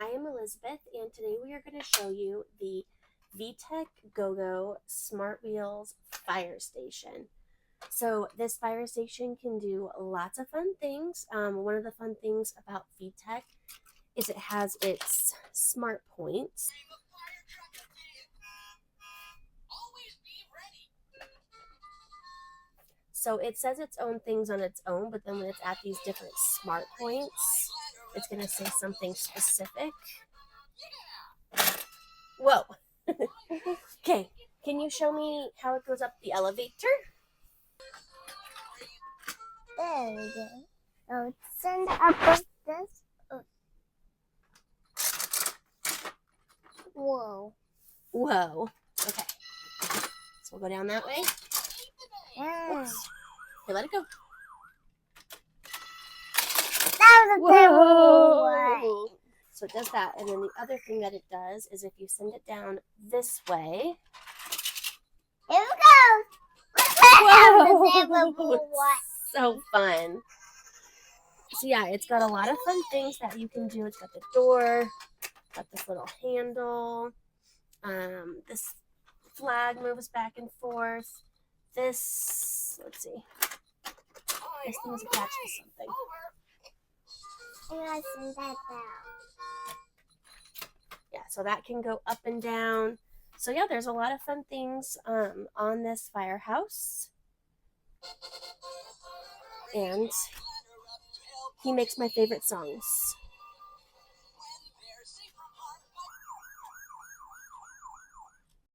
I am Elizabeth, and today we are going to show you the Vtech GoGo Smartwheels fire station. So this fire station can do lots of fun things. One of the fun things about Vtech is it has its smart points. So it says its own things on its own, but then when it's at these different smart points, it's going to say something specific. Whoa. Okay, can you show me how it goes up the elevator? There we go. So send up like this. Oh. Whoa. Whoa. Okay. So we'll go down that way. Yeah. Oops. Okay, let it go. That was a terrible one. So it does that, and then the other thing that it does is if you send it down this way. Here we go. That was a terrible one. So fun. So yeah, it's got a lot of fun things that you can do. It's got the door, got this little handle. This flag moves back and forth. This, let's see. This thing's attached to something. I'm gonna send that down. Yeah, so that can go up and down. So yeah, there's a lot of fun things on this firehouse. And he makes my favorite songs.